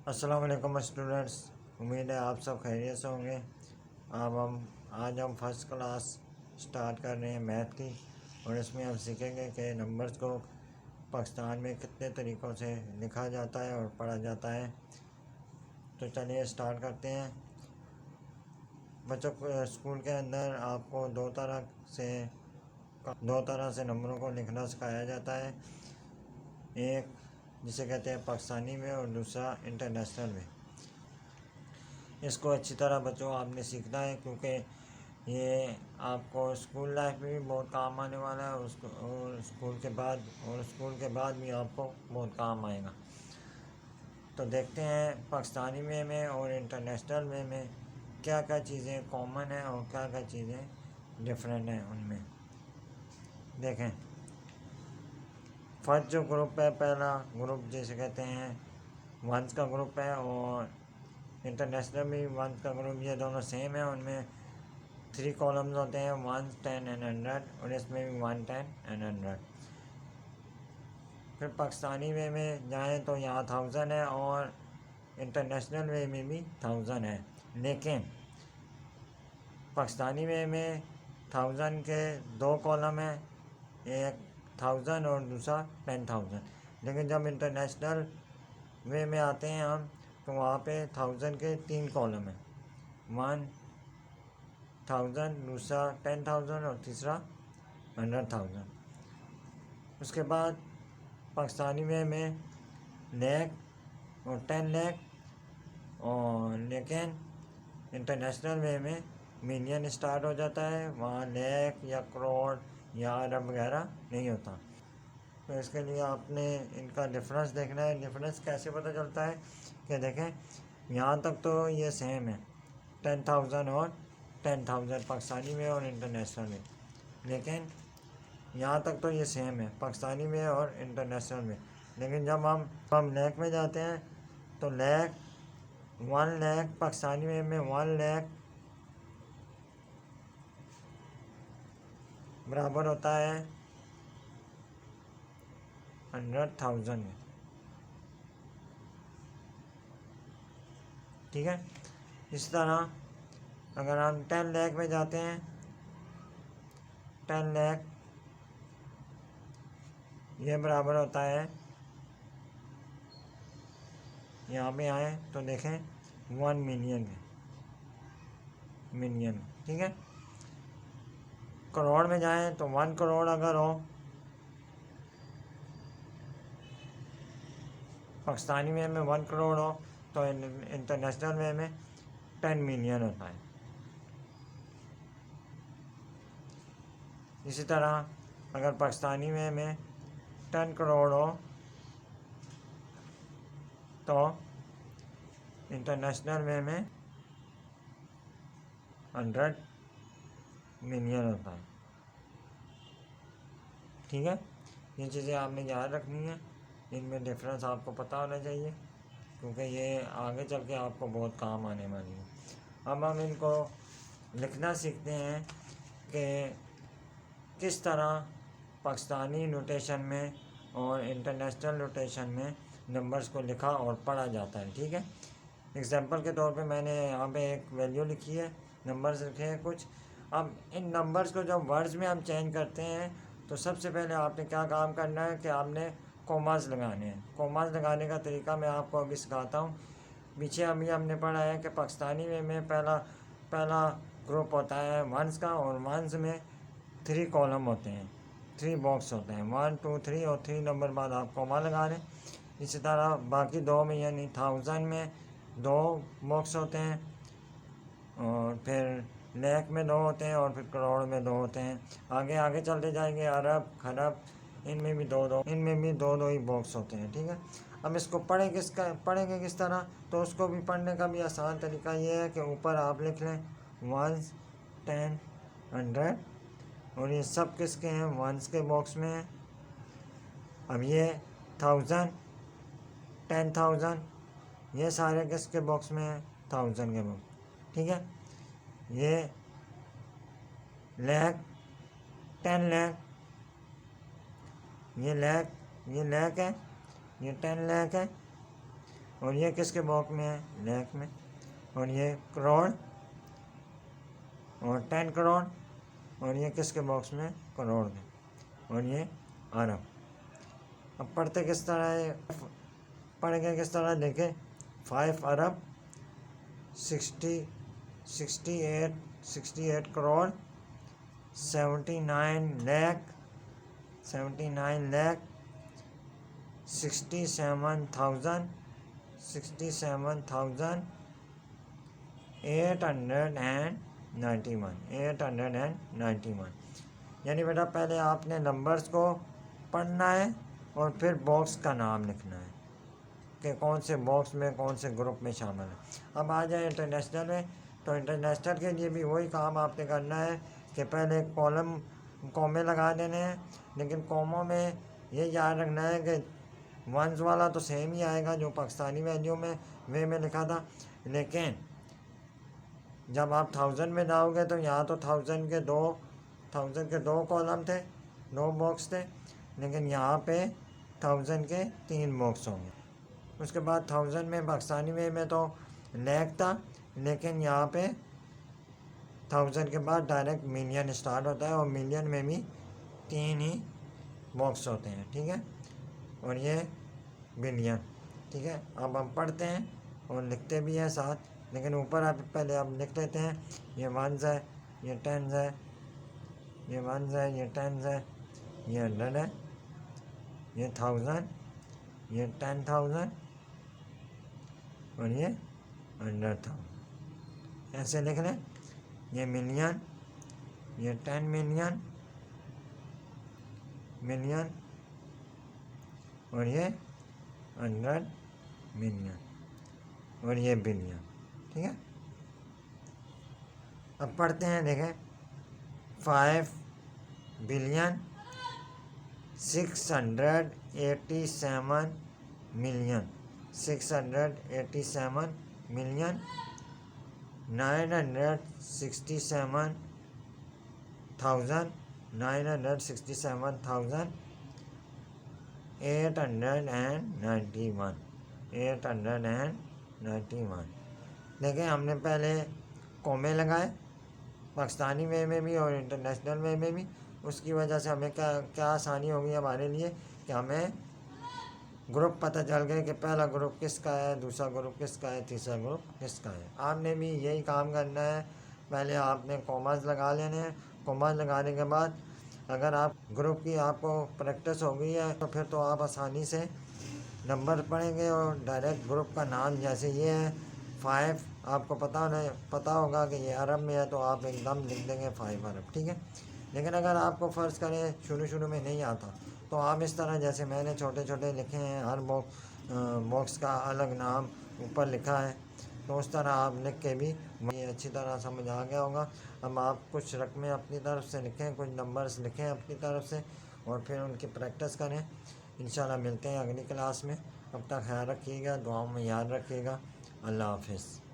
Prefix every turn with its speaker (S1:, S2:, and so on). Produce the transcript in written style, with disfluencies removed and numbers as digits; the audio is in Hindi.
S1: अस्सलाम वालेकुम स्टूडेंट्स। उम्मीद है आप सब खैरियत से होंगे। आज हम फर्स्ट क्लास स्टार्ट कर रहे हैं मैथ की, और इसमें हम सीखेंगे कि नंबर्स को पाकिस्तान में कितने तरीक़ों से लिखा जाता है और पढ़ा जाता है। तो चलिए स्टार्ट करते हैं। बच्चों को स्कूल के अंदर आपको दो तरह से नंबरों को लिखना सिखाया जाता है। एक जिसे कहते हैं पाकिस्तानी में और दूसरा इंटरनेशनल में। इसको अच्छी तरह बच्चों आपने सीखना है, क्योंकि ये आपको स्कूल लाइफ में भी बहुत काम आने वाला है और स्कूल के बाद भी आपको बहुत काम आएगा। तो देखते हैं पाकिस्तानी वे में और इंटरनेशनल वे में क्या क्या चीज़ें कॉमन हैं और क्या क्या चीज़ें डिफरेंट हैं उनमें। देखें, फर्स्ट जो ग्रुप है, पहला ग्रुप जिसे कहते हैं वंस का ग्रुप है, और इंटरनेशनल में वंस का ग्रुप, ये दोनों सेम है। उनमें 3 कॉलम्स होते हैं, 1, 10 एंड 100, और इसमें भी 1, 10 एंड 100। फिर पाकिस्तानी वे में जाएँ तो यहाँ 1000 है, और इंटरनेशनल वे में भी 1000 है। लेकिन पाकिस्तानी वे में 1000 के 2 कॉलम हैं, एक 1000 और दूसरा 10,000। लेकिन जब इंटरनेशनल वे में आते हैं हम, तो वहाँ पे 1000 के 3 कॉलम हैं, 1000, दूसरा 10,000 और तीसरा 100,000। उसके बाद पाकिस्तानी वे में लाख और 10 लाख, और लेकिन इंटरनेशनल वे में मिलियन स्टार्ट हो जाता है। वहाँ लाख या करोड़ या अरब वगैरह नहीं होता। तो इसके लिए आपने इनका डिफरेंस देखना है। डिफरेंस कैसे पता चलता है कि देखें, यहाँ तक तो ये सेम है, 10,000 और 10,000 पाकिस्तानी में और इंटरनेशनल में। लेकिन यहाँ तक तो ये सेम है पाकिस्तानी में और इंटरनेशनल में। लेकिन जब हम लाख में जाते हैं तो 1 लाख पाकिस्तानी में 1 लाख बराबर होता है 100,000 में। ठीक है। इस तरह अगर हम 10 लाख में जाते हैं, 10 लाख ये बराबर होता है, यहाँ पे आए तो देखें 1 मिलियन में। ठीक है। करोड़ में जाएं तो 1 करोड़ अगर हो, पाकिस्तानी में 1 करोड़ हो, तो इंटरनेशनल में 10 मिलियन होता है। इसी तरह अगर पाकिस्तानी में 10 करोड़ हो, तो इंटरनेशनल में 100 मिलियन होता है। ठीक है। ये चीज़ें आपने याद रखनी है, इनमें डिफरेंस आपको पता होना चाहिए, क्योंकि ये आगे चल के आपको बहुत काम आने वाली है। अब हम इनको लिखना सीखते हैं कि किस तरह पाकिस्तानी नोटेशन में और इंटरनेशनल नोटेशन में नंबर्स को लिखा और पढ़ा जाता है। ठीक है। एग्जांपल के तौर पे मैंने यहाँ पे एक वैल्यू लिखी है, नंबर्स लिखे हैं कुछ। अब इन नंबर्स को जब वर्ड्स में हम चेंज करते हैं, तो सबसे पहले आपने क्या काम करना है कि आपने कोमास लगाने हैं। कोमास लगाने का तरीका मैं आपको अभी सिखाता हूँ। पीछे अभी हमने पढ़ा है कि पाकिस्तानी में पहला ग्रुप होता है वंस का, और वंस में 3 कॉलम होते हैं, 3 बॉक्स होते हैं, 1, 2, 3, और 3 नंबर बाद आप कोमा लगा रहे हैं। इसी तरह बाकी 2 में यानी 1000 में 2 बॉक्स होते हैं, और फिर लाख में 2 होते हैं, और फिर करोड़ में 2 होते हैं। आगे आगे चलते जाएंगे, अरब खरब, इनमें भी दो दो ही बॉक्स होते हैं। ठीक है। अब इसको पढ़ेंगे किस तरह, तो उसको भी पढ़ने का भी आसान तरीका ये है कि ऊपर आप लिख लें 1, 10, 100, और ये सब किसके हैं, वंस के बॉक्स में है। अब ये 1000, 10,000, ये सारे किसके बॉक्स में है, 1000 के बॉक्स। ठीक है। ये लाख, 10 लाख, ये लाख है, ये 10 लाख है, और ये किसके बॉक्स में है, लैख में। और ये करोड़ और 10 करोड़, और ये किसके बॉक्स में, करोड़ में। और ये अरब। अब पढ़ते किस तरह है, पढ़ेंगे किस तरह, देखें 5 अरब 68 करोड़ 79 लाख 891। यानी बेटा पहले आपने नंबर्स को पढ़ना है और फिर बॉक्स का नाम लिखना है कि कौन से बॉक्स में कौन से ग्रुप में शामिल है। अब आ जाए इंटरनेशनल में, तो इंटरनेशनल के लिए भी वही काम आपने करना है कि पहले कॉलम कॉमे लगा देने हैं, लेकिन कॉमों में ये याद रखना है कि वंस वाला तो सेम ही आएगा जो पाकिस्तानी वैल्यू में वे में लिखा था, लेकिन जब आप 1000 में जाओगे तो यहाँ तो 1000 के दो कॉलम थे, 2 बॉक्स थे, लेकिन यहाँ पे 1000 के 3 बॉक्स होंगे। उसके बाद 1000 में पाकिस्तानी में तो लैख था, लेकिन यहाँ पे 1000 के बाद डायरेक्ट मिलियन स्टार्ट होता है और मिलियन में भी 3 ही बॉक्स होते हैं, ठीक है। और ये बिलियन, ठीक है। अब हम पढ़ते हैं और लिखते भी हैं साथ, लेकिन ऊपर आप पहले आप लिख लेते हैं। ये 1s है, ये 10s है, ये 1s है, ये 10s है, ये 100 है, ये 1000, ये 10,000 और ये 100,000, ऐसे लिख लें। ये मिलियन, ये 10 मिलियन और ये 100 मिलियन और ये बिलियन, ठीक है। अब पढ़ते हैं, देखें 5 बिलियन 687 मिलियन 967,891। देखें हमने पहले कॉमे लगाए पाकिस्तानी वे में भी और इंटरनेशनल वे में भी, उसकी वजह से हमें क्या आसानी होगी हमारे लिए कि हमें ग्रुप पता चल गए कि पहला ग्रुप किसका है, दूसरा ग्रुप किसका है, तीसरा ग्रुप किसका है। आपने भी यही काम करना है, पहले आपने कॉमर्स लगा लेने हैं। कॉमर्स लगाने के बाद अगर आप ग्रुप की आपको प्रैक्टिस हो गई है तो फिर तो आप आसानी से नंबर पढ़ेंगे और डायरेक्ट ग्रुप का नाम, जैसे ये है 5, आपको पता होगा कि ये अरब में है तो आप एकदम लिख देंगे 5 अरब, ठीक है। लेकिन अगर आपको फ़र्ज़ करें शुरू में नहीं आता तो आप इस तरह जैसे मैंने छोटे छोटे लिखे हैं, हर बॉक्स का अलग नाम ऊपर लिखा है, तो उस तरह आप लिख के भी ये अच्छी तरह समझ आ गया होगा। अब आप कुछ रकमें अपनी तरफ से लिखें, कुछ नंबर्स लिखें अपनी तरफ से और फिर उनकी प्रैक्टिस करें। इंशाल्लाह मिलते हैं अगली क्लास में। अब तक ख्याल रखिएगा, दुआओं में याद रखिएगा। अल्लाह हाफिज़।